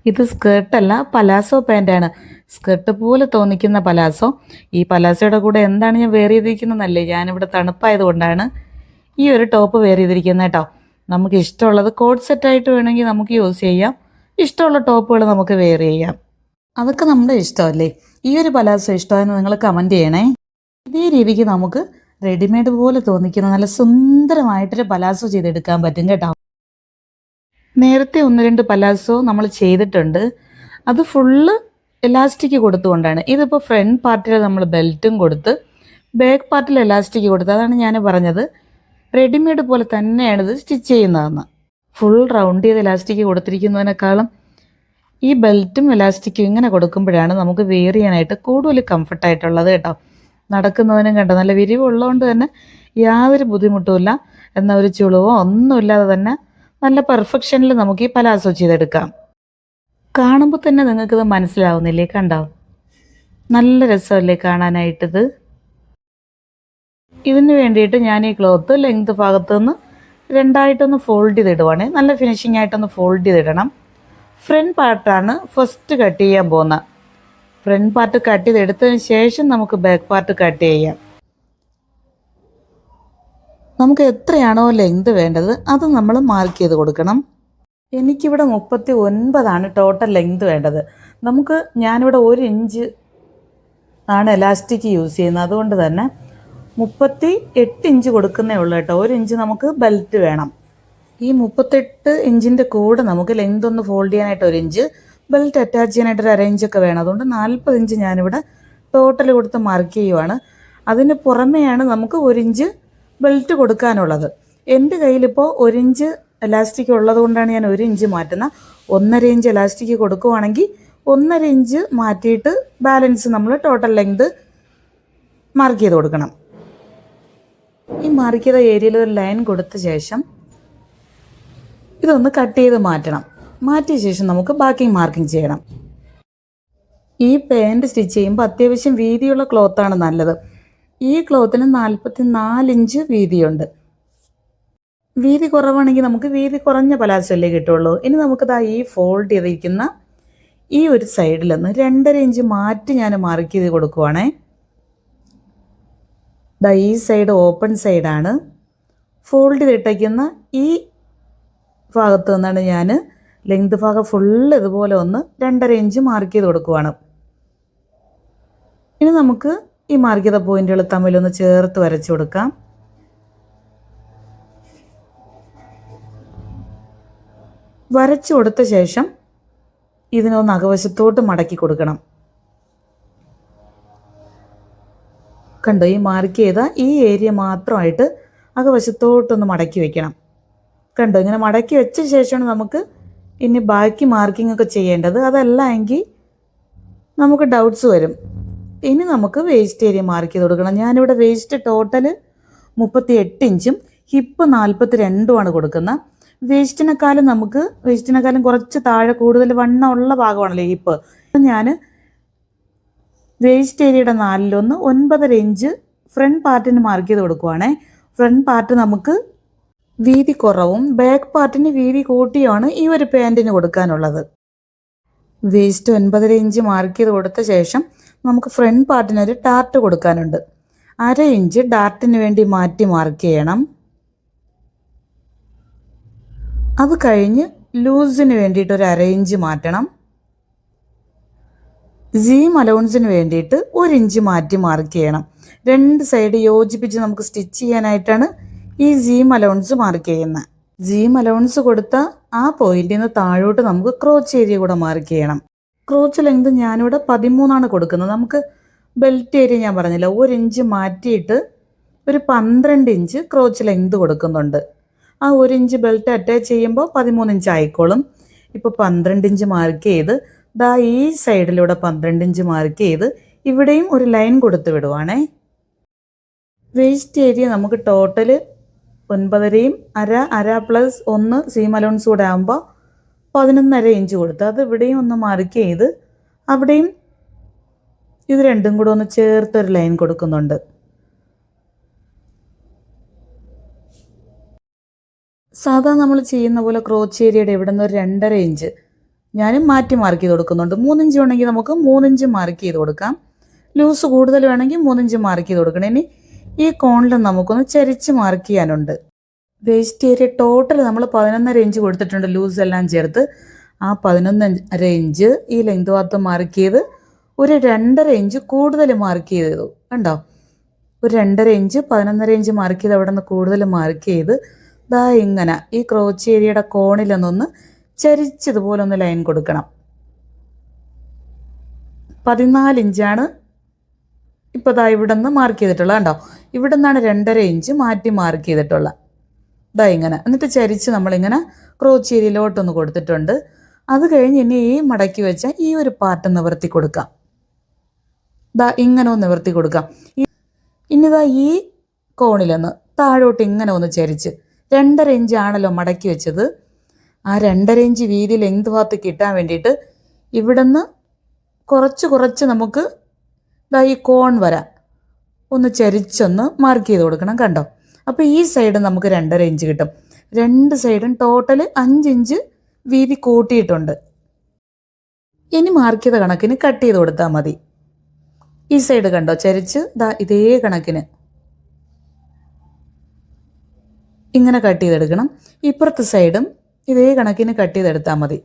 ഇത് സ്കേർട്ടല്ല, palazzo പാൻ്റാണ്. Skirt പോലെ തോന്നിക്കുന്ന പലാസോ. ഈ പലാസോയുടെ കൂടെ എന്താണ് ഞാൻ വെയർ ചെയ്തിരിക്കുന്നതെന്നല്ലേ, ഞാനിവിടെ തണുപ്പായതുകൊണ്ടാണ് ഈ ഒരു ടോപ്പ് വെയർ ചെയ്തിരിക്കുന്നത് കേട്ടോ. നമുക്ക് ഇഷ്ടമുള്ളത് കോഡ് സെറ്റായിട്ട് വേണമെങ്കിൽ നമുക്ക് യൂസ് ചെയ്യാം, ഇഷ്ടമുള്ള ടോപ്പുകൾ നമുക്ക് വെയർ ചെയ്യാം. അതൊക്കെ നമ്മുടെ ഇഷ്ടമല്ലേ. ഈ ഒരു പലാസോ ഇഷ്ടമായെന്ന് നിങ്ങൾ കമൻറ്റ് ചെയ്യണേ. ഇതേ രീതിക്ക് നമുക്ക് റെഡിമെയ്ഡ് പോലെ തോന്നിക്കുന്ന നല്ല സുന്ദരമായിട്ടൊരു പലാസോ ചെയ്തെടുക്കാൻ പറ്റും കേട്ടോ. നേരത്തെ 1-2 പലാസോ നമ്മൾ ചെയ്തിട്ടുണ്ട്. അത് ഫുള്ള് എലാസ്റ്റിക് കൊടുത്തുകൊണ്ടാണ്. ഇതിപ്പോൾ ഫ്രണ്ട് പാർട്ടിൽ നമ്മൾ ബെൽറ്റും കൊടുത്ത് ബാക്ക് പാർട്ടിൽ എലാസ്റ്റിക് കൊടുത്ത്, അതാണ് ഞാൻ പറഞ്ഞത് റെഡിമെയ്ഡ് പോലെ തന്നെയാണ് ഇത് സ്റ്റിച്ച് ചെയ്യുന്നതെന്ന്. ഫുൾ റൗണ്ട് ചെയ്ത് എലാസ്റ്റിക് കൊടുത്തിരിക്കുന്നതിനേക്കാളും ഈ ബെൽറ്റും എലാസ്റ്റിക്കും ഇങ്ങനെ കൊടുക്കുമ്പോഴാണ് നമുക്ക് വെയർ ചെയ്യാനായിട്ട് കൂടുതൽ കംഫർട്ടായിട്ടുള്ളത് കേട്ടോ. നടക്കുന്നതിനും കണ്ടോ നല്ല വിരിവുള്ളതുകൊണ്ട് തന്നെ യാതൊരു ബുദ്ധിമുട്ടുമില്ല. എന്നാൽ ഒരു ചുളിവോ ഒന്നുമില്ലാതെ തന്നെ നല്ല പെർഫെക്ഷനിൽ നമുക്ക് ഈ പലാസോ ചെയ്തെടുക്കാം. കാണുമ്പോൾ തന്നെ നിങ്ങൾക്കിത് മനസ്സിലാവുന്നില്ലേ? കണ്ടോ, നല്ല രസമല്ലേ കാണാനായിട്ടിത്. ഇതിന് വേണ്ടിയിട്ട് ഞാൻ ഈ ക്ലോത്ത് ലെങ്ത് ഭാഗത്തു നിന്ന് 2ആയിട്ടൊന്ന് ഫോൾഡ് ചെയ്തിടുവാണ്. നല്ല ഫിനിഷിംഗ് ആയിട്ടൊന്ന് ഫോൾഡ് ചെയ്തിടണം. ഫ്രണ്ട് പാർട്ടാണ് ഫസ്റ്റ് കട്ട് ചെയ്യാൻ പോകുന്നത്. ഫ്രണ്ട് പാർട്ട് കട്ട് ചെയ്തെടുത്തതിന് ശേഷം നമുക്ക് ബാക്ക് പാർട്ട് കട്ട് ചെയ്യാം. നമുക്ക് എത്രയാണോ ലെങ്ത് വേണ്ടത് അത് നമ്മൾ മാർക്ക് ചെയ്ത് കൊടുക്കണം. എനിക്കിവിടെ 39 ടോട്ടൽ ലെങ്ത് വേണ്ടത്. ഞാനിവിടെ 1 ഇഞ്ച് ആണ് എലാസ്റ്റിക് യൂസ് ചെയ്യുന്നത്, അതുകൊണ്ട് തന്നെ 38 ഇഞ്ച് കൊടുക്കുന്നേ ഉള്ളൂ കേട്ടോ. 1 ഇഞ്ച് നമുക്ക് ബെൽറ്റ് വേണം. ഈ 38 ഇഞ്ചിൻ്റെ കൂടെ നമുക്ക് ലെങ്ത് ഒന്ന് ഫോൾഡ് ചെയ്യാനായിട്ട് 1 ഇഞ്ച്, ബെൽറ്റ് അറ്റാച്ച് ചെയ്യാനായിട്ട് 1/2 ഇഞ്ചൊക്കെ വേണം. അതുകൊണ്ട് 40 ഇഞ്ച് ഞാനിവിടെ ടോട്ടൽ കൊടുത്ത് മാർക്ക് ചെയ്യുവാണ്. അതിന് പുറമെയാണ് നമുക്ക് 1 ഇഞ്ച് ബെൽറ്റ് കൊടുക്കാനുള്ളത്. എൻ്റെ കയ്യിലിപ്പോൾ 1 ഇഞ്ച് എലാസ്റ്റിക് ഉള്ളത് കൊണ്ടാണ് ഞാൻ 1 ഇഞ്ച് മാറ്റുന്നത്. 1.5 ഇഞ്ച് എലാസ്റ്റിക് കൊടുക്കുവാണെങ്കിൽ 1.5 ഇഞ്ച് മാറ്റിയിട്ട് ബാലൻസ് നമ്മൾ ടോട്ടൽ ലെങ്ത് മാർക്ക് ചെയ്ത് കൊടുക്കണം. ഈ മാർക്ക് ചെയ്ത ഏരിയയിൽ ഒരു ലൈൻ കൊടുത്ത ശേഷം ഇതൊന്ന് കട്ട് ചെയ്ത് മാറ്റണം. മാറ്റിയ ശേഷം നമുക്ക് ബാക്കി മാർക്കിംഗ് ചെയ്യണം. ഈ പാൻറ് സ്റ്റിച്ച് ചെയ്യുമ്പോൾ അത്യാവശ്യം വീതിയുള്ള ക്ലോത്താണ് നല്ലത്. ഈ ക്ലോത്തിന് 44 ഇഞ്ച് വീതിയുണ്ട്. വീതി കുറവാണെങ്കിൽ നമുക്ക് വീതി കുറഞ്ഞ പലാസോല്ലേ കിട്ടുള്ളൂ. ഇനി നമുക്കിതാ ഈ ഫോൾഡ് ചെയ്തിരിക്കുന്ന ഈ ഒരു സൈഡിൽ നിന്ന് 2.5 ഇഞ്ച് മാറ്റി ഞാൻ മാർക്ക് ചെയ്ത് കൊടുക്കുവാണേ. ഈ സൈഡ് ഓപ്പൺ സൈഡാണ്. ഫോൾഡ് ചെയ്തിട്ടേക്കുന്ന ഈ ഭാഗത്ത് നിന്നാണ് ഞാൻ ലെങ്ത് ഭാഗം ഫുള്ള് ഇതുപോലെ ഒന്ന് 2.5 ഇഞ്ച് മാർക്ക് ചെയ്ത് കൊടുക്കുവാണ്. ഇനി നമുക്ക് ഈ മാർക്ക് ചെയ്ത പോയിന്റുകൾ തമ്മിലൊന്ന് ചേർത്ത് വരച്ചു കൊടുക്കാം. വരച്ചു കൊടുത്ത ശേഷം ഇതിനൊന്ന് അകവശത്തോട്ട് മടക്കി കൊടുക്കണം. കണ്ടോ, ഈ മാർക്ക് ചെയ്ത ഈ ഏരിയ മാത്രമായിട്ട് അകവശത്തോട്ടൊന്ന് മടക്കി വെക്കണം. കണ്ടോ, ഇങ്ങനെ മടക്കി വെച്ച ശേഷമാണ് നമുക്ക് ഇനി ബാക്കി മാർക്കിംഗ് ഒക്കെ ചെയ്യേണ്ടത്. അതല്ല എങ്കിൽ നമുക്ക് ഡൗട്ട്സ് വരും. ഇനി നമുക്ക് വേസ്റ്റ് ഏരിയ മാർക്ക് ചെയ്ത് കൊടുക്കണം. ഞാനിവിടെ വേസ്റ്റ് ടോട്ടൽ 38 ഇഞ്ചും ഹിപ്പ് 42 കൊടുക്കുന്നത്. വേസ്റ്റിനെക്കാളും കുറച്ച് താഴെ കൂടുതൽ വണ്ണമുള്ള ഭാഗമാണല്ലോ ഹിപ്പ്. ഞാൻ വേസ്റ്റ് ഏരിയയുടെ 4/1 9.5 ഇഞ്ച് ഫ്രണ്ട് പാർട്ടിന് മാർക്ക് ചെയ്ത് കൊടുക്കുവാണേ. ഫ്രണ്ട് പാർട്ട് നമുക്ക് വീതി കുറവും ബാക്ക് പാർട്ടിന് വീതി കൂട്ടിയാണ് ഈ ഒരു പാൻറ്റിന് കൊടുക്കാനുള്ളത്. വേസ്റ്റ് 9.5 ഇഞ്ച് മാർക്ക് ചെയ്ത് കൊടുത്ത ശേഷം നമുക്ക് ഫ്രണ്ട് പാർട്ടിനൊരു ടാർട്ട് കൊടുക്കാനുണ്ട്. 1/2 ഇഞ്ച് ഡാർട്ടിന് വേണ്ടി മാറ്റി മാർക്ക് ചെയ്യണം. അത് കഴിഞ്ഞ് ലൂസിന് വേണ്ടിയിട്ട് ഒരു 1/2 ഇഞ്ച് മാറ്റണം. സീം അലൗൺസിന് വേണ്ടിയിട്ട് 1 ഇഞ്ച് മാറ്റി മാർക്ക് ചെയ്യണം. 2 സൈഡ് യോജിപ്പിച്ച് നമുക്ക് സ്റ്റിച്ച് ചെയ്യാനായിട്ടാണ് ഈ സീം അലൗൺസ് മാർക്ക് ചെയ്യുന്നത്. സീം അലൗൺസ് കൊടുത്ത ആ പോയിന്റിൽ നിന്ന് താഴോട്ട് നമുക്ക് ക്രോച്ച് ഏരിയ കൂടെ മാർക്ക് ചെയ്യണം. ക്രോച്ച് ലെങ്ത് ഞാനിവിടെ 13 കൊടുക്കുന്നത്. നമുക്ക് ബെൽറ്റ് ഏരിയ ഞാൻ പറഞ്ഞില്ല, 1 ഇഞ്ച് മാറ്റിയിട്ട് ഒരു 12 ഇഞ്ച് ക്രോച്ച് ലെങ്ത് കൊടുക്കുന്നുണ്ട്. ആ 1 ഇഞ്ച് ബെൽറ്റ് അറ്റാച്ച് ചെയ്യുമ്പോൾ 13 ഇഞ്ച് ആയിക്കോളും. ഇപ്പോൾ 12 ഇഞ്ച് മാർക്ക് ചെയ്ത് ഈ സൈഡിലൂടെ 12 ഇഞ്ച് മാർക്ക് ചെയ്ത് ഇവിടെയും ഒരു ലൈൻ കൊടുത്ത് വിടുവാണേ. വേസ്റ്റ് ഏരിയ നമുക്ക് ടോട്ടൽ 9.5യും 1/2 പ്ലസ് 1 സീം അലൗൺസ് കൂടെ ആകുമ്പോൾ 11.5 ഇഞ്ച് കൊടുത്ത് അത് ഇവിടെയും ഒന്ന് മാർക്ക് ചെയ്ത് അവിടെയും ഇത് രണ്ടും കൂടെ ഒന്ന് ചേർത്തൊരു ലൈൻ കൊടുക്കുന്നുണ്ട്. സാധാ നമ്മൾ ചെയ്യുന്ന പോലെ ക്രോച്ച് ഏരിയയുടെ ഇവിടെ നിന്ന് ഒരു 2.5 ഇഞ്ച് ഞാനും മാറ്റി മാർക്ക് ചെയ്ത് കൊടുക്കുന്നുണ്ട്. 3 ഇഞ്ച് വേണമെങ്കിൽ നമുക്ക് 3 ഇഞ്ച് മാർക്ക് ചെയ്ത് കൊടുക്കാം. ലൂസ് കൂടുതൽ വേണമെങ്കിൽ 3 ഇഞ്ച് മാർക്ക് ചെയ്ത് കൊടുക്കണം. ഇനി ഈ കോണിൽ നമുക്കൊന്ന് ചരിച്ച് മാർക്ക് ചെയ്യാനുണ്ട്. വേസ്റ്റ് ഏരിയ ടോട്ടൽ നമ്മൾ 11.5 ഇഞ്ച് കൊടുത്തിട്ടുണ്ട് ലൂസ് എല്ലാം ചേർത്ത്. ആ 11.5 ഇഞ്ച് ഈ ലെങ്ത് ഭാഗത്ത് മാർക്ക് ചെയ്ത് ഒരു 2.5 ഇഞ്ച് കൂടുതൽ മാർക്ക് ചെയ്തു. കണ്ടോ, ഒരു 2.5 ഇഞ്ച് 11.5 ഇഞ്ച് മാർക്ക് ചെയ്ത് അവിടെ നിന്ന് കൂടുതൽ മാർക്ക് ചെയ്ത് ദാ ഇങ്ങനെ ഈ ക്രോച്ച് ഏരിയയുടെ കോണിലൊന്നൊന്ന് ചരിച്ചതുപോലെ ഒന്ന് ലൈൻ കൊടുക്കണം. 14 ഇഞ്ചാണ് ഇപ്പോൾ ദാ ഇവിടെ നിന്ന് മാർക്ക് ചെയ്തിട്ടുള്ളത്. കണ്ടോ, ഇവിടെ നിന്നാണ് 2.5 ഇഞ്ച് മാറ്റി മാർക്ക് ചെയ്തിട്ടുള്ളത്. ദാ ഇങ്ങനെ എന്നിട്ട് ചരിച്ച് നമ്മളിങ്ങനെ ക്രോച്ച് ഏരിയയിലോട്ടൊന്ന് കൊടുത്തിട്ടുണ്ട്. അത് കഴിഞ്ഞ് ഇനി ഈ മടക്കി വെച്ച ഈ ഒരു പാർട്ട് നിവർത്തി കൊടുക്കാം. ദാ ഇങ്ങനെ ഒന്ന് നിവർത്തി കൊടുക്കാം. ഇനി ദാ ഈ കോണിലൊന്ന് താഴോട്ട് ഇങ്ങനെ ഒന്ന് ചരിച്ച് 2.5 ഇഞ്ച് ആണല്ലോ മടക്കി വെച്ചത്. ആ 2.5 ഇഞ്ച് വീതി ലെങ്ത് ഭാഗത്ത് കിട്ടാൻ വേണ്ടിയിട്ട് ഇവിടുന്ന് കുറച്ച് നമുക്ക് ദാ ഈ കോൺ വരാം ഒന്ന് ചരിച്ചൊന്ന് മാർക്ക് ചെയ്ത് കൊടുക്കണം. കണ്ടോ, അപ്പോൾ ഈ സൈഡ് നമുക്ക് 2.5 ഇഞ്ച് കിട്ടും. 2 സൈഡും ടോട്ടൽ 5 ഇഞ്ച് വീതി കൂട്ടിയിട്ടുണ്ട്. ഇനി മാർക്ക് ചെയ്ത കണക്കിന് കട്ട് ചെയ്ത് കൊടുത്താൽ മതി. ഈ സൈഡ് കണ്ടോ ചരിച്ച് ദാ ഇതേ കണക്കിന് ഇങ്ങനെ കട്ട് ചെയ്തെടുക്കണം. ഇപ്പുറത്തെ സൈഡും ഇതേ കണക്കിന് കട്ട് ചെയ്തെടുത്താൽ മതി.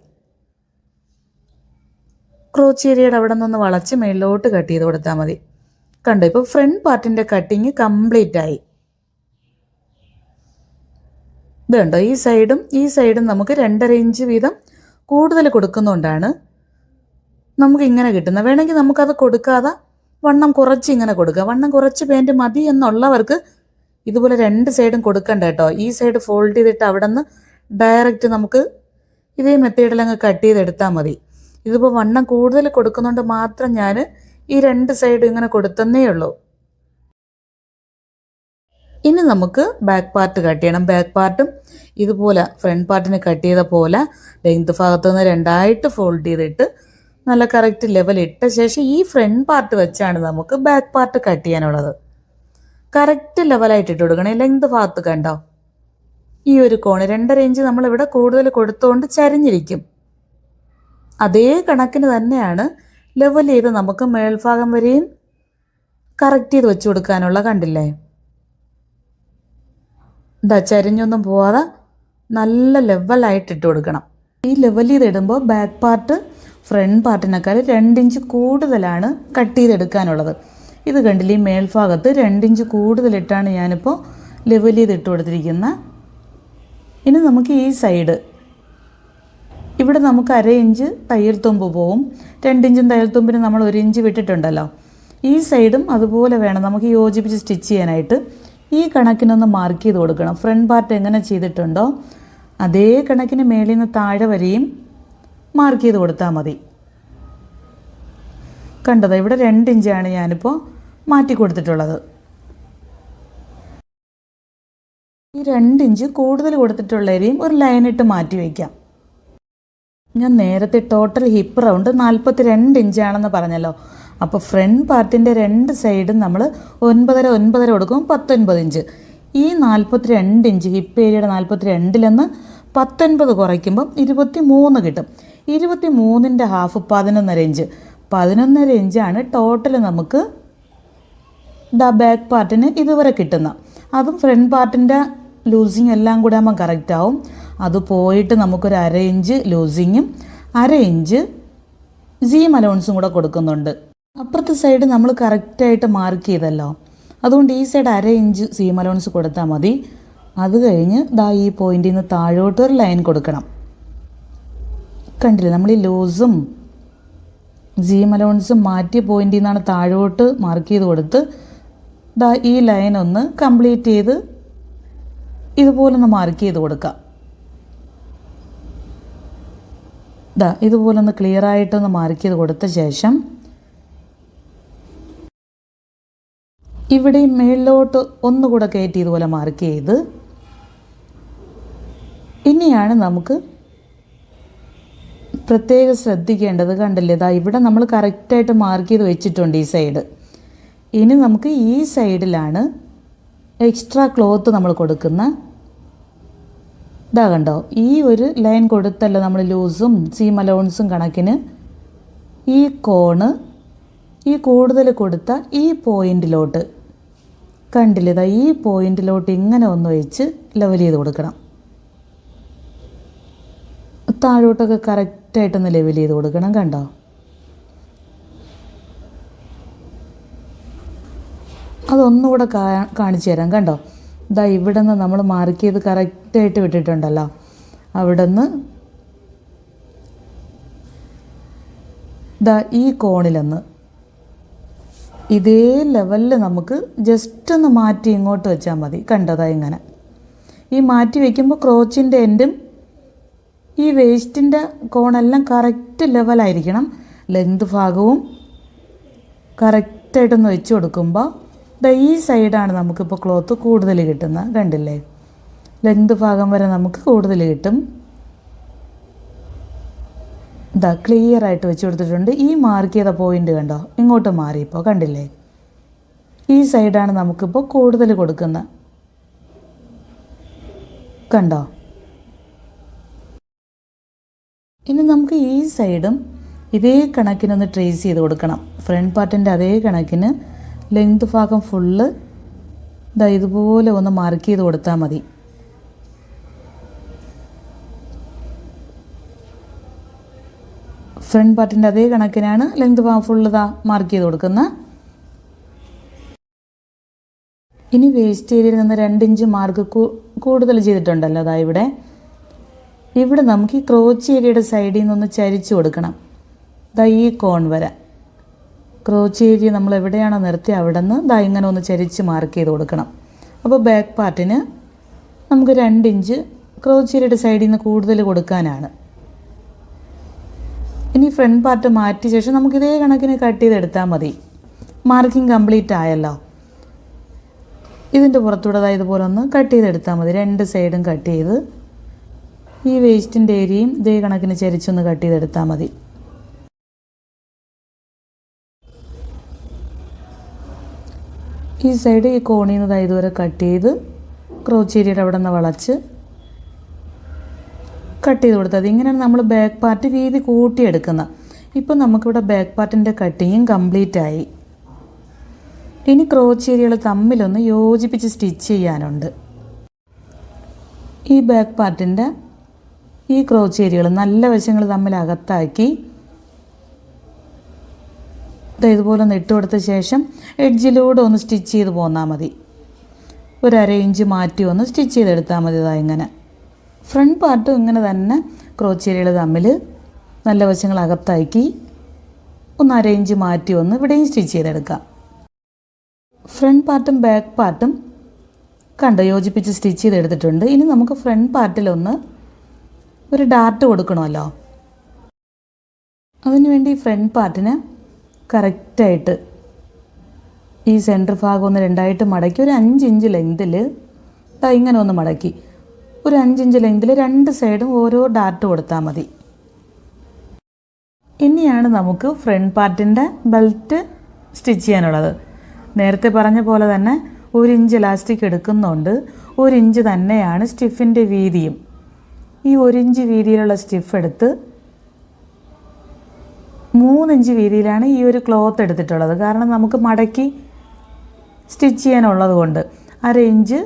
ക്രോച്ച് ഏരിയയുടെ അവിടെ നിന്ന് വളച്ച് മേളിലോട്ട് കട്ട് ചെയ്ത് കൊടുത്താൽ മതി. കണ്ടോ, ഇപ്പോൾ ഫ്രണ്ട് പാർട്ടിൻ്റെ കട്ടിങ് കംപ്ലീറ്റ് ആയി. ഇത് കണ്ടോ, ഈ സൈഡും നമുക്ക് 2.5 ഇഞ്ച് വീതം കൂടുതൽ കൊടുക്കുന്നതുകൊണ്ടാണ് നമുക്ക് ഇങ്ങനെ കിട്ടുന്നത്. വേണമെങ്കിൽ നമുക്കത് കൊടുക്കാതെ വണ്ണം കുറച്ച് ഇങ്ങനെ കൊടുക്കുക. വണ്ണം കുറച്ച് പാൻറ്റ് മതി എന്നുള്ളവർക്ക് ഇതുപോലെ 2 സൈഡും കൊടുക്കണ്ട കേട്ടോ. ഈ സൈഡ് ഫോൾഡ് ചെയ്തിട്ട് അവിടെ നിന്ന് ഡയറക്റ്റ് നമുക്ക് ഇതേ മെത്തേഡിലങ്ങ് കട്ട് ചെയ്തെടുത്താൽ മതി. ഇതിപ്പോൾ വണ്ണം കൂടുതൽ കൊടുക്കുന്നതുകൊണ്ട് മാത്രം ഞാൻ ഈ 2 സൈഡും ഇങ്ങനെ കൊടുത്തന്നേ ഉള്ളൂ. ഇനി നമുക്ക് ബാക്ക് പാർട്ട് കട്ട് ചെയ്യണം. ബാക്ക് പാർട്ടും ഇതുപോലെ ഫ്രണ്ട് പാർട്ടിന് കട്ട് ചെയ്ത പോലെ ലെങ്ത് ഭാഗത്തു നിന്ന് 2ആയിട്ട് ഫോൾഡ് ചെയ്തിട്ട് നല്ല കറക്റ്റ് ലെവൽ ഇട്ട ശേഷം ഈ ഫ്രണ്ട് പാർട്ട് വെച്ചാണ് നമുക്ക് ബാക്ക് പാർട്ട് കട്ട് ചെയ്യാനുള്ളത്. കറക്റ്റ് ലെവലായിട്ട് ഇട്ട് കൊടുക്കണേ. ലെങ്ത് ഭാഗത്ത് കണ്ടോ, ഈ ഒരു കോണ് 2.5 ഇഞ്ച് നമ്മളിവിടെ കൂടുതൽ കൊടുത്തുകൊണ്ട് ചരിഞ്ഞിരിക്കും. അതേ കണക്കിന് തന്നെയാണ് ലെവൽ ചെയ്ത് നമുക്ക് മേൽഭാഗം വരെയും കറക്റ്റ് ചെയ്ത് വെച്ച് കൊടുക്കാനുള്ള. കണ്ടില്ലേ, എന്താ ചരിഞ്ഞൊന്നും പോവാതെ നല്ല ലെവലായിട്ട് ഇട്ട് കൊടുക്കണം. ഈ ലെവൽ ചെയ്തിടുമ്പോൾ ബാക്ക് പാർട്ട് ഫ്രണ്ട് പാർട്ടിനേക്കാൾ 2 ഇഞ്ച് കൂടുതലാണ് കട്ട് ചെയ്തെടുക്കാനുള്ളത്. ഇത് കണ്ടില്ലേ, ഈ മേൽഭാഗത്ത് 2 ഇഞ്ച് കൂടുതലിട്ടാണ് ഞാനിപ്പോൾ ലെവൽ ചെയ്തിട്ട് കൊടുത്തിരിക്കുന്നത്. ഇനി നമുക്ക് ഈ സൈഡ് ഇവിടെ നമുക്ക് 1/2 ഇഞ്ച് തയ്യൽ തുമ്പ് പോവും. 2 ഇഞ്ചും തയ്യൽ തുമ്പിന് നമ്മൾ 1 ഇഞ്ച് വിട്ടിട്ടുണ്ടല്ലോ. ഈ സൈഡും അതുപോലെ വേണം നമുക്ക് യോജിപ്പിച്ച് സ്റ്റിച്ച് ചെയ്യാനായിട്ട്. ഈ കണക്കിനൊന്ന് മാർക്ക് ചെയ്ത് കൊടുക്കണം. ഫ്രണ്ട് പാർട്ട് എങ്ങനെ ചെയ്തിട്ടുണ്ടോ അതേ കണക്കിന് മേളിൽ നിന്ന് താഴെ വരെയും മാർക്ക് ചെയ്ത് കൊടുത്താൽ മതി. കണ്ടത്, ഇവിടെ 2 ഇഞ്ചാണ് ഞാനിപ്പോൾ മാറ്റി കൊടുത്തിട്ടുള്ളത്. ഈ 2 ഇഞ്ച് കൂടുതൽ കൊടുത്തിട്ടുള്ളവരെയും ഒരു ലൈനിട്ട് മാറ്റി വയ്ക്കാം. ഞാൻ നേരത്തെ ടോട്ടൽ ഹിപ്പ് റൗണ്ട് 42 ഇഞ്ചാണെന്ന് പറഞ്ഞല്ലോ. അപ്പോൾ ഫ്രണ്ട് പാർട്ടിൻ്റെ 2 സൈഡും നമ്മൾ 9.5 കൊടുക്കും, 19 ഇഞ്ച്. ഈ 42 ഇഞ്ച് ഹിപ്പ് ഏരിയയുടെ 42-ൽ നിന്ന് 19 കുറയ്ക്കുമ്പം 23 കിട്ടും. 23-ൻ്റെ ഹാഫ് 11.5 ഇഞ്ച്. 11.5 ഇഞ്ചാണ് ടോട്ടൽ നമുക്ക് ബാക്ക് പാർട്ടിന് ഇതുവരെ കിട്ടുന്ന. അതും ഫ്രണ്ട് പാർട്ടിൻ്റെ ലൂസിങ് എല്ലാം കൂടെ ആകുമ്പോൾ കറക്റ്റ് ആവും. അത് പോയിട്ട് നമുക്കൊരു 1/2 ഇഞ്ച് ലൂസിങ്ങും 1/2 ഇഞ്ച് സീം അലൗൺസും കൂടെ കൊടുക്കുന്നുണ്ട്. അപ്പുറത്തെ സൈഡ് നമ്മൾ കറക്റ്റായിട്ട് മാർക്ക് ചെയ്തല്ലോ, അതുകൊണ്ട് ഈ സൈഡ് 1/2 ഇഞ്ച് സീം അലൗൺസ് കൊടുത്താൽ മതി. അത് കഴിഞ്ഞ് ഈ പോയിന്റിൽ നിന്ന് താഴോട്ട് ഒരു ലൈൻ കൊടുക്കണം. കണ്ടില്ലേ, നമ്മൾ ഈ ലൂസും സീം അലൗൺസും മാറ്റിയ പോയിന്റിൽ നിന്നാണ് താഴോട്ട് മാർക്ക് ചെയ്ത് കൊടുത്ത് ഈ ലൈൻ ഒന്ന് കംപ്ലീറ്റ് ചെയ്ത് ഇതുപോലൊന്ന് മാർക്ക് ചെയ്ത് കൊടുക്കാം. ഇതുപോലൊന്ന് ക്ലിയർ ആയിട്ടൊന്ന് മാർക്ക് ചെയ്ത് കൊടുത്ത ശേഷം ഇവിടെ മേളിലോട്ട് ഒന്നുകൂടെ കയറ്റി ഇതുപോലെ മാർക്ക് ചെയ്ത് ഇനിയാണ് നമുക്ക് പ്രത്യേകം ശ്രദ്ധിക്കേണ്ടത്. കണ്ടില്ലേ, ഇവിടെ നമ്മൾ കറക്റ്റായിട്ട് മാർക്ക് ചെയ്ത് വെച്ചിട്ടുണ്ട് ഈ സൈഡ്. ഇനി നമുക്ക് ഈ സൈഡിലാണ് എക്സ്ട്രാ ക്ലോത്ത് നമ്മൾ കൊടുക്കുന്ന. ഇതാ കണ്ടോ, ഈ ഒരു ലൈൻ കൊടുത്തല്ലോ നമ്മൾ ലൂസും സീം അലൗൺസും കണക്കിന്. ഈ കോണ് ഈ കൂടുതൽ കൊടുത്ത ഈ പോയിന്റിലോട്ട് കണ്ടില്ലേ, ഇതാ ഈ പോയിന്റിലോട്ട് ഇങ്ങനെ ഒന്ന് വെച്ച് ലെവൽ ചെയ്ത് കൊടുക്കണം. താഴോട്ടൊക്കെ കറക്റ്റായിട്ടൊന്ന് ലെവൽ ചെയ്ത് കൊടുക്കണം. കണ്ടോ, അതൊന്നുകൂടെ കാണിച്ചു തരാം. കണ്ടോ, ഇതാ ഇവിടെ നിന്ന് നമ്മൾ മാർക്ക് ചെയ്ത് കറക്റ്റായിട്ട് വിട്ടിട്ടുണ്ടല്ലോ, അവിടെ നിന്ന് ഇതാ ഈ കോണിലൊന്ന് ഇതേ ലെവലിൽ നമുക്ക് ജസ്റ്റ് ഒന്ന് മാറ്റി ഇങ്ങോട്ട് വെച്ചാൽ മതി. കണ്ടതാ ഇങ്ങനെ. ഈ മാറ്റി വയ്ക്കുമ്പോൾ ക്രോച്ചിൻ്റെ എൻഡും ഈ വേസ്റ്റിൻ്റെ കോണെല്ലാം കറക്റ്റ് ലെവലായിരിക്കണം. ലെങ്ത് ഭാഗവും കറക്റ്റായിട്ടൊന്ന് വെച്ച് കൊടുക്കുമ്പോൾ ഈ സൈഡാണ് നമുക്കിപ്പോൾ ക്ലോത്ത് കൂടുതൽ കിട്ടുന്നത്. കണ്ടില്ലേ, ലെങ്ത് ഭാഗം വരെ നമുക്ക് കൂടുതൽ കിട്ടും. ഇതാ ക്ലിയർ ആയിട്ട് വെച്ച് കൊടുത്തിട്ടുണ്ട്. ഈ മാർക്ക് ചെയ്ത പോയിന്റ് കണ്ടോ, ഇങ്ങോട്ട് മാറിയപ്പോൾ കണ്ടില്ലേ, ഈ സൈഡാണ് നമുക്കിപ്പോൾ കൂടുതൽ കൊടുക്കുന്നത്. കണ്ടോ, ഇനി നമുക്ക് ഈ സൈഡും ഇതേ കണക്കിനൊന്ന് ട്രേസ് ചെയ്ത് കൊടുക്കണം. ഫ്രണ്ട് പാർട്ടിൻ്റെ അതേ കണക്കിന് ലെങ്ത് ഭാഗം ഫുള്ള് ഇതാ ഇതുപോലെ ഒന്ന് മാർക്ക് ചെയ്ത് കൊടുത്താൽ മതി. ഫ്രണ്ട് പാർട്ടിൻ്റെ അതേ കണക്കിനാണ് ലെങ്ത് ഭാഗം ഫുള്ള് ഇതാ മാർക്ക് ചെയ്ത് കൊടുക്കുന്നത്. ഇനി വേസ്റ്റ് ഏരിയയിൽ നിന്ന് 2 ഇഞ്ച് മാർക്ക് കൂടുതൽ ചെയ്തിട്ടുണ്ടല്ലോ, അതാ ഇവിടെ നമുക്ക് ഈ ക്രോച്ച് ഏരിയയുടെ സൈഡിൽ നിന്നൊന്ന് ചരിച്ച് കൊടുക്കണം. ദാ ഈ കോൺ വരെ ക്രോച്ച് ഏരിയ നമ്മൾ എവിടെയാണോ നിർത്തി അവിടെ നിന്ന് ദാ ഇങ്ങനെ ഒന്ന് ചരിച്ച് മാർക്ക് ചെയ്ത് കൊടുക്കണം. അപ്പോൾ ബാക്ക് പാർട്ടിന് നമുക്ക് 2 ഇഞ്ച് ക്രോച്ച് ഏരിയയുടെ സൈഡിൽ നിന്ന് കൂടുതൽ കൊടുക്കാനാണ്. ഇനി ഫ്രണ്ട് പാർട്ട് മാറ്റിയ ശേഷം നമുക്ക് ഇതേ കണക്കിന് കട്ട് ചെയ്തെടുത്താൽ മതി. മാർക്കിംഗ് കംപ്ലീറ്റ് ആയല്ലോ. ഇതിൻ്റെ പുറത്തൂടെ ഇതുപോലെ ഒന്ന് കട്ട് ചെയ്തെടുത്താൽ മതി. 2 സൈഡും കട്ട് ചെയ്ത് ഈ വേസ്റ്റിൻ്റെ ഏരിയയും ഇതേ കണക്കിന് ചരിച്ചൊന്ന് കട്ട് ചെയ്തെടുത്താൽ മതി. ഈ സൈഡ് ഈ കോണിൽ നിന്ന് ഇതുവരെ കട്ട് ചെയ്ത് ക്രോച്ച് ഏരിയയുടെ അവിടെ നിന്ന് വളച്ച് കട്ട് ചെയ്ത് കൊടുത്തത്. ഇങ്ങനെയാണ് നമ്മൾ ബാക്ക് പാർട്ട് വീതി കൂട്ടിയെടുക്കുന്നത്. ഇപ്പം നമുക്കിവിടെ ബാക്ക് പാർട്ടിൻ്റെ കട്ടിങ്ങും കംപ്ലീറ്റ് ആയി. ഇനി ക്രോച്ച് ഏരിയകൾ തമ്മിലൊന്ന് യോജിപ്പിച്ച് സ്റ്റിച്ച് ചെയ്യാനുണ്ട്. ഈ ബാക്ക് പാർട്ടിൻ്റെ ഈ ക്രോച്ച് ഏരിയകൾ നല്ല വശങ്ങൾ തമ്മിൽ അകത്താക്കി ഇതുപോലെ ഒന്ന് ഇട്ട് കൊടുത്ത ശേഷം എഡ്ജിലൂടെ ഒന്ന് സ്റ്റിച്ച് ചെയ്ത് പോന്നാൽ മതി. ഒരു 1/2 ഇഞ്ച് മാറ്റി ഒന്ന് സ്റ്റിച്ച് ചെയ്തെടുത്താൽ മതി. ഇങ്ങനെ ഫ്രണ്ട് പാർട്ടും ഇങ്ങനെ തന്നെ ക്രോച്ച് ഏരിയകൾ തമ്മിൽ നല്ല വശങ്ങൾ അകത്താക്കി ഒന്ന് 1/2 ഇഞ്ച് മാറ്റി ഒന്ന് ഇവിടെയും സ്റ്റിച്ച് ചെയ്തെടുക്കാം. ഫ്രണ്ട് പാർട്ടും ബാക്ക് പാർട്ടും കണ്ടോ യോജിപ്പിച്ച് സ്റ്റിച്ച് ചെയ്തെടുത്തിട്ടുണ്ട്. ഇനി നമുക്ക് ഫ്രണ്ട് പാർട്ടിലൊന്ന് ഒരു ഡാർട്ട് കൊടുക്കണമല്ലോ. അതിനുവേണ്ടി ഫ്രണ്ട് പാർട്ടിന് കറക്റ്റായിട്ട് ഈ സെൻറ്റർ ഭാഗം ഒന്ന് 2ആയിട്ട് മടക്കി ഒരു 5 ഇഞ്ച് ലെങ്തിൽ ഇങ്ങനെ ഒന്ന് മടക്കി ഒരു 5 ഇഞ്ച് ലെങ്തിൽ 2 സൈഡും ഓരോ ഡാർട്ട് കൊടുത്താൽ മതി. ഇനിയാണ് നമുക്ക് ഫ്രണ്ട് പാർട്ടിൻ്റെ ബെൽറ്റ് സ്റ്റിച്ച് ചെയ്യാനുള്ളത്. നേരത്തെ പറഞ്ഞ പോലെ തന്നെ 1 ഇഞ്ച് ഇലാസ്റ്റിക് എടുക്കുന്നുണ്ട്. 1 ഇഞ്ച് തന്നെയാണ് സ്റ്റിഫിൻ്റെ വീതിയും. ഈ 1 ഇഞ്ച് വീതിയിലുള്ള സ്റ്റിഫ് എടുത്ത് 3 ഇഞ്ച് വീതിയിലാണ് ഈ ഒരു ക്ലോത്ത് എടുത്തിട്ടുള്ളത്. കാരണം നമുക്ക് മടക്കി സ്റ്റിച്ച് ചെയ്യാനുള്ളത് കൊണ്ട് 1/2 ഇഞ്ച്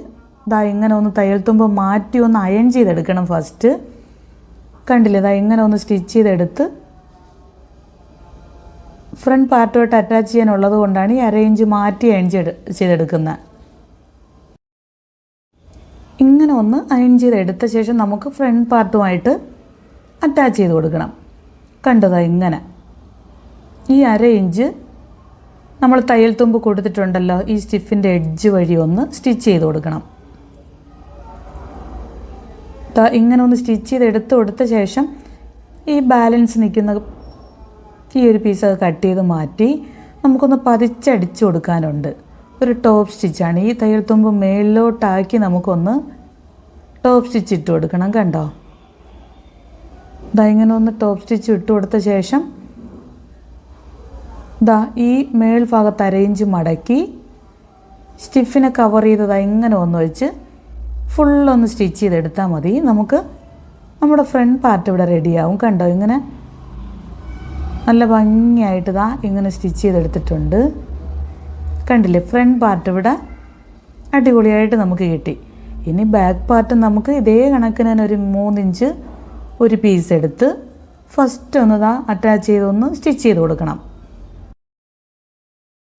ഇങ്ങനെ ഒന്ന് തയ്യൽ തുമ്പ് മാറ്റി ഒന്ന് അയൺ ചെയ്തെടുക്കണം ഫസ്റ്റ്. കണ്ടില്ലേ, ഇങ്ങനെ ഒന്ന് സ്റ്റിച്ച് ചെയ്തെടുത്ത് ഫ്രണ്ട് പാർട്ടുമായിട്ട് അറ്റാച്ച് ചെയ്യാനുള്ളത് കൊണ്ടാണ് ഈ 1/2 ഇഞ്ച് മാറ്റി അയൺ ചെയ്തെടുക്കുന്നത്. ഇങ്ങനെ ഒന്ന് അയൺ ചെയ്തെടുത്ത ശേഷം നമുക്ക് ഫ്രണ്ട് പാർട്ടുമായിട്ട് അറ്റാച്ച് ചെയ്ത് കൊടുക്കണം. കണ്ടതാ ഇങ്ങനെ ഈ 1/2 ഇഞ്ച് നമ്മൾ തയ്യൽ തുമ്പ് കൊടുത്തിട്ടുണ്ടല്ലോ, ഈ സ്റ്റിഫിൻ്റെ എഡ്ജ് വഴി ഒന്ന് സ്റ്റിച്ച് ചെയ്ത് കൊടുക്കണം. ഇങ്ങനെ ഒന്ന് സ്റ്റിച്ച് ചെയ്ത് എടുത്ത് കൊടുത്ത ശേഷം ഈ ബാലൻസ് നിൽക്കുന്ന ഈ ഒരു പീസ് കട്ട് ചെയ്ത് മാറ്റി നമുക്കൊന്ന് പതിച്ചടിച്ച് കൊടുക്കാനുണ്ട്. ഒരു ടോപ്പ് സ്റ്റിച്ചാണ്. ഈ തയ്യൽ തുമ്പ് മേളിലോട്ടാക്കി നമുക്കൊന്ന് ടോപ്പ് സ്റ്റിച്ച് ഇട്ട് കൊടുക്കണം. കണ്ടോ, ഇങ്ങനെ ഒന്ന് ടോപ്പ് സ്റ്റിച്ച് ഇട്ട് കൊടുത്ത ശേഷം ഈ മേൽഭാഗത്ത് 1/2 ഇഞ്ച് മടക്കി സ്റ്റിഫിനെ കവർ ചെയ്തത് ഇങ്ങനെ ഒന്ന് വെച്ച് ഫുള്ളൊന്ന് സ്റ്റിച്ച് ചെയ്തെടുത്താൽ മതി. നമുക്ക് നമ്മുടെ ഫ്രണ്ട് പാർട്ട് ഇവിടെ റെഡിയാവും. കണ്ടോ, ഇങ്ങനെ നല്ല ഭംഗിയായിട്ട് ഇതാ ഇങ്ങനെ സ്റ്റിച്ച് ചെയ്തെടുത്തിട്ടുണ്ട്. കണ്ടില്ലേ, ഫ്രണ്ട് പാർട്ട് ഇവിടെ അടിപൊളിയായിട്ട് നമുക്ക് കിട്ടി. ഇനി ബാക്ക് പാർട്ട് നമുക്ക് ഇതേ കണക്കിന് തന്നെ ഒരു 3 ഇഞ്ച് ഒരു പീസ് എടുത്ത് ഫസ്റ്റ് ഒന്ന് ഇതാ അറ്റാച്ച് ചെയ്തൊന്ന് സ്റ്റിച്ച് ചെയ്ത് കൊടുക്കണം.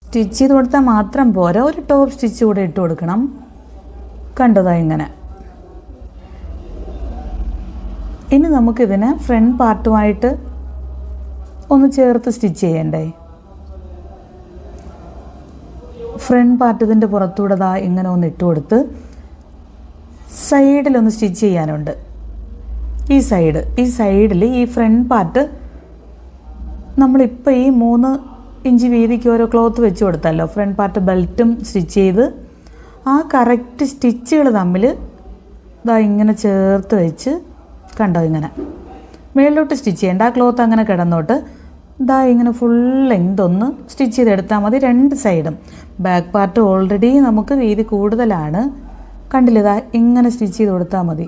സ്റ്റിച്ച് ചെയ്ത് കൊടുത്താൽ മാത്രം പോരാ, ഒരു ടോപ്പ് സ്റ്റിച്ച് കൂടെ ഇട്ട് കൊടുക്കണം. കണ്ടതാ ഇങ്ങനെ. ഇനി നമുക്കിതിനെ ഫ്രണ്ട് പാർട്ടുമായിട്ട് ഒന്ന് ചേർത്ത് സ്റ്റിച്ച് ചെയ്യണ്ടേ. ഫ്രണ്ട് പാർട്ട് ഇതിൻ്റെ പുറത്തൂടെ ദാ ഇങ്ങനെ ഒന്ന് ഇട്ട് കൊടുത്ത് സൈഡിലൊന്ന് സ്റ്റിച്ച് ചെയ്യാനുണ്ട്. ഈ സൈഡിൽ ഈ ഫ്രണ്ട് പാർട്ട് നമ്മളിപ്പോൾ ഈ 3 ഇഞ്ച് വീതിക്ക് ഓരോ ക്ലോത്ത് വെച്ച് കൊടുത്തല്ലോ. ഫ്രണ്ട് പാർട്ട് ബെൽറ്റും സ്റ്റിച്ച് ചെയ്ത് ആ കറക്റ്റ് സ്റ്റിച്ചുകൾ തമ്മിൽ ദാ ഇങ്ങനെ ചേർത്ത് വെച്ച്, കണ്ടോ, ഇങ്ങനെ മേളിലോട്ട് സ്റ്റിച്ച് ചെയ്യേണ്ട. ആ ക്ലോത്ത് അങ്ങനെ കിടന്നോട്ട് ദാ ഇങ്ങനെ ഫുൾ ലെങ്ത് ഒന്ന് സ്റ്റിച്ച് ചെയ്തെടുത്താൽ മതി 2 സൈഡും. ബാക്ക് പാർട്ട് ഓൾറെഡി നമുക്ക് വീതി കൂടുതലാണ്. കണ്ടില്ലേ, ഇതാ ഇങ്ങനെ സ്റ്റിച്ച് ചെയ്ത് കൊടുത്താൽ മതി.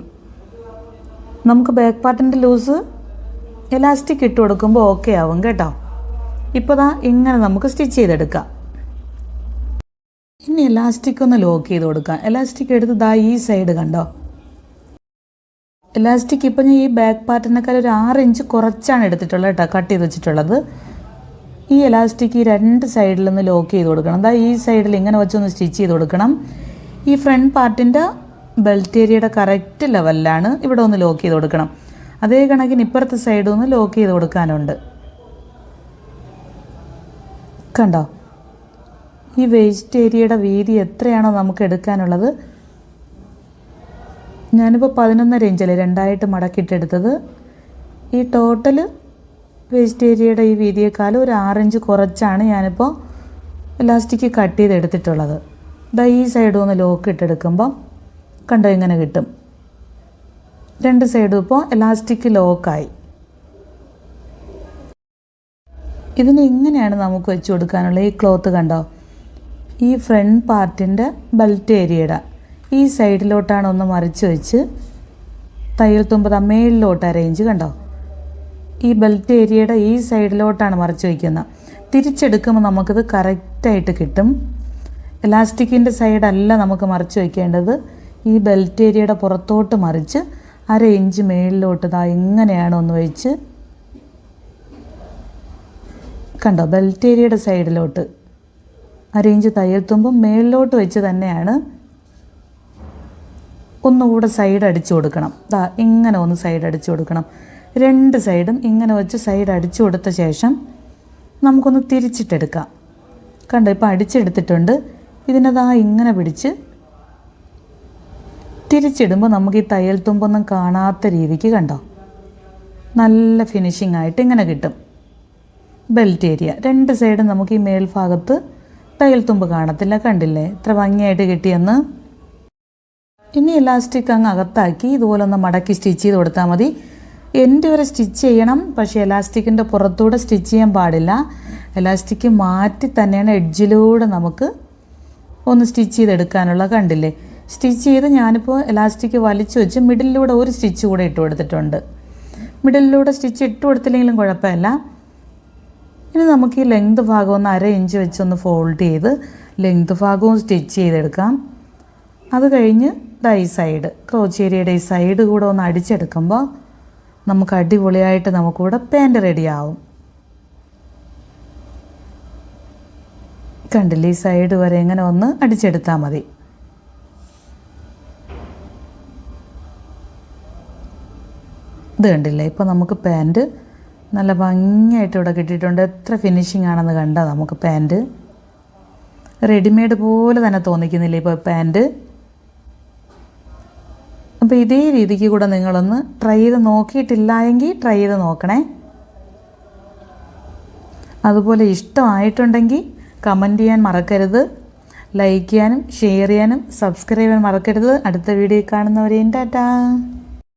നമുക്ക് ബാക്ക് പാർട്ടിൻ്റെ ലൂസ് എലാസ്റ്റിക് ഇട്ട് കൊടുക്കുമ്പോൾ ഓക്കെ ആവും കേട്ടോ. ഇപ്പോൾ ദാ ഇങ്ങനെ നമുക്ക് സ്റ്റിച്ച് ചെയ്തെടുക്കാം. ഇനി എലാസ്റ്റിക് ഒന്ന് ലോക്ക് ചെയ്ത് കൊടുക്കാം. എലാസ്റ്റിക് എടുത്ത് ദാ ഈ സൈഡ് കണ്ടോ, എലാസ്റ്റിക് ഇപ്പം ഞാൻ ഈ ബാക്ക് പാർട്ടിനേക്കാൾ ഒരു 6 ഇഞ്ച് കുറച്ചാണ് എടുത്തിട്ടുള്ളത് കേട്ടോ, കട്ട് ചെയ്ത് വെച്ചിട്ടുള്ളത്. ഈ എലാസ്റ്റിക് ഈ 2 സൈഡിലൊന്ന് ലോക്ക് ചെയ്ത് കൊടുക്കണം. ദാ ഈ സൈഡിൽ ഇങ്ങനെ വെച്ചൊന്ന് സ്റ്റിച്ച് ചെയ്ത് കൊടുക്കണം. ഈ ഫ്രണ്ട് പാർട്ടിൻ്റെ ബെൽറ്റ് ഏരിയയുടെ കറക്റ്റ് ലെവലിലാണ് ഇവിടെ ഒന്ന് ലോക്ക് ചെയ്ത് കൊടുക്കണം. അതേ കണക്കിന് ഇപ്പുറത്തെ സൈഡ് ഒന്ന് ലോക്ക് ചെയ്ത് കൊടുക്കാനുണ്ട്. കണ്ടോ, ഈ വേസ്റ്റ് ഏരിയയുടെ വീതി എത്രയാണോ നമുക്ക് എടുക്കാനുള്ളത്, ഞാനിപ്പോൾ 11.5 ഇഞ്ചല്ലേ 2ആയിട്ട് മടക്കിയിട്ടെടുത്തത്. ഈ ടോട്ടൽ വേസ്റ്റ് ഏരിയയുടെ ഈ വീതിയേക്കാളും ഒരു 6 ഇഞ്ച് കുറച്ചാണ് ഞാനിപ്പോൾ ഇലാസ്റ്റിക് കട്ട് ചെയ്തെടുത്തിട്ടുള്ളത്. ദാ ഈ സൈഡും ഒന്ന് ലോക്ക് ഇട്ടെടുക്കുമ്പം കണ്ടോ ഇങ്ങനെ കിട്ടും. 2 സൈഡും ഇപ്പോൾ ഇലാസ്റ്റിക് ലോക്കായി. ഇതിന് ഇങ്ങനെയാണ് നമുക്ക് വെച്ച് കൊടുക്കാനുള്ള. ഈ ക്ലോത്ത് കണ്ടോ, ഈ ഫ്രണ്ട് പാർട്ടിൻ്റെ ബെൽറ്റ് ഏരിയയുടെ ഈ സൈഡിലോട്ടാണ് ഒന്ന് മറിച്ച് വെച്ച് തയ്യൽ തുമ്പ് മേളിലോട്ട് അരയിഞ്ച് കണ്ടോ, ഈ ബെൽറ്റ് ഏരിയയുടെ ഈ സൈഡിലോട്ടാണ് മറിച്ച് വയ്ക്കുന്നത്. തിരിച്ചെടുക്കുമ്പോൾ നമുക്കിത് കറക്റ്റായിട്ട് കിട്ടും. എലാസ്റ്റിക്കിൻ്റെ സൈഡല്ല നമുക്ക് മറിച്ച് വയ്ക്കേണ്ടത്, ഈ ബെൽറ്റ് ഏരിയയുടെ പുറത്തോട്ട് മറിച്ച് 1/2 ഇഞ്ച് മേളിലോട്ട് ഇതാ ഇങ്ങനെയാണ് ഒന്ന് വെച്ച് കണ്ടോ, ബെൽറ്റ് ഏരിയയുടെ സൈഡിലോട്ട് 1/2 ഇഞ്ച് തയ്യൽ തുമ്പും മേളിലോട്ട് വെച്ച് തന്നെയാണ് ഒന്നുകൂടെ സൈഡ് അടിച്ചു കൊടുക്കണം. ദാ ഇങ്ങനെ ഒന്ന് സൈഡ് അടിച്ചു കൊടുക്കണം. 2 സൈഡും ഇങ്ങനെ വെച്ച് സൈഡ് അടിച്ചു കൊടുത്ത ശേഷം നമുക്കൊന്ന് തിരിച്ചിട്ടെടുക്കാം. കണ്ടോ, ഇപ്പോൾ അടിച്ചെടുത്തിട്ടുണ്ട്. ഇതിനതാ ഇങ്ങനെ പിടിച്ച് തിരിച്ചിടുമ്പോൾ നമുക്ക് ഈ തയ്യൽ തുമ്പൊന്നും കാണാത്ത രീതിക്ക് കണ്ടോ നല്ല ഫിനിഷിംഗ് ആയിട്ട് ഇങ്ങനെ കിട്ടും. ബെൽറ്റ് ഏരിയ 2 സൈഡും നമുക്ക് ഈ മേൽഭാഗത്ത് തയ്യൽ തുമ്പ് കാണത്തില്ല. കണ്ടില്ലേ എത്ര ഭംഗിയായിട്ട് കിട്ടിയെന്ന്. ഇനി ഇലാസ്റ്റിക് അങ്ങ് അകത്താക്കി ഇതുപോലെ ഒന്ന് മടക്കി സ്റ്റിച്ച് ചെയ്ത് കൊടുത്താൽ മതി. എൻ്റെ വരെ സ്റ്റിച്ച് ചെയ്യണം, പക്ഷേ എലാസ്റ്റിക്കിൻ്റെ പുറത്തൂടെ സ്റ്റിച്ച് ചെയ്യാൻ പാടില്ല. എലാസ്റ്റിക് മാറ്റി തന്നെയാണ് എഡ്ജിലൂടെ നമുക്ക് ഒന്ന് സ്റ്റിച്ച് ചെയ്തെടുക്കാനുള്ള. കണ്ടില്ലേ, സ്റ്റിച്ച് ചെയ്ത് ഞാനിപ്പോൾ എലാസ്റ്റിക് വലിച്ചു വെച്ച് മിഡിലിലൂടെ ഒരു സ്റ്റിച്ച് കൂടെ ഇട്ട് കൊടുത്തിട്ടുണ്ട്. മിഡിലിലൂടെ സ്റ്റിച്ച് ഇട്ട് കൊടുത്തില്ലെങ്കിലും കുഴപ്പമില്ല. ഇനി നമുക്ക് ഈ ലെങ്ത് ഭാഗം ഒന്ന് 1/2 ഇഞ്ച് വെച്ചൊന്ന് ഫോൾഡ് ചെയ്ത് ലെങ്ത് ഭാഗവും സ്റ്റിച്ച് ചെയ്തെടുക്കാം. അത് കഴിഞ്ഞ് ഈ സൈഡ് ക്രോച്ച് ഏരിയയുടെ ഈ സൈഡ് കൂടെ ഒന്ന് അടിച്ചെടുക്കുമ്പോൾ നമുക്ക് അടിപൊളിയായിട്ട് നമുക്കിവിടെ പാൻറ് റെഡിയാവും. കണ്ടില്ലേ, ഈ സൈഡ് വരെ ഇങ്ങനെ ഒന്ന് അടിച്ചെടുത്താൽ മതി. ഇത് കണ്ടില്ലേ, ഇപ്പോൾ നമുക്ക് പാൻറ് നല്ല ഭംഗിയായിട്ട് ഇവിടെ കിട്ടിയിട്ടുണ്ട്. എത്ര ഫിനിഷിംഗ് ആണെന്ന് കണ്ടാൽ നമുക്ക് പാൻറ് റെഡിമെയ്ഡ് പോലെ തന്നെ തോന്നിക്കുന്നില്ലേ ഇപ്പോൾ പാൻറ്. അപ്പോൾ ഇതേ രീതിക്ക് കൂടെ നിങ്ങളൊന്ന് ട്രൈ ചെയ്ത് നോക്കിയിട്ടില്ല എങ്കിൽ ട്രൈ ചെയ്ത് നോക്കണേ. അതുപോലെ ഇഷ്ടമായിട്ടുണ്ടെങ്കിൽ കമൻറ്റ് ചെയ്യാൻ മറക്കരുത്, ലൈക്ക് ചെയ്യാനും ഷെയർ ചെയ്യാനും സബ്സ്ക്രൈബ് ചെയ്യാൻ മറക്കരുത്. അടുത്ത വീഡിയോ കാണുന്നവരെയും ടാറ്റാ.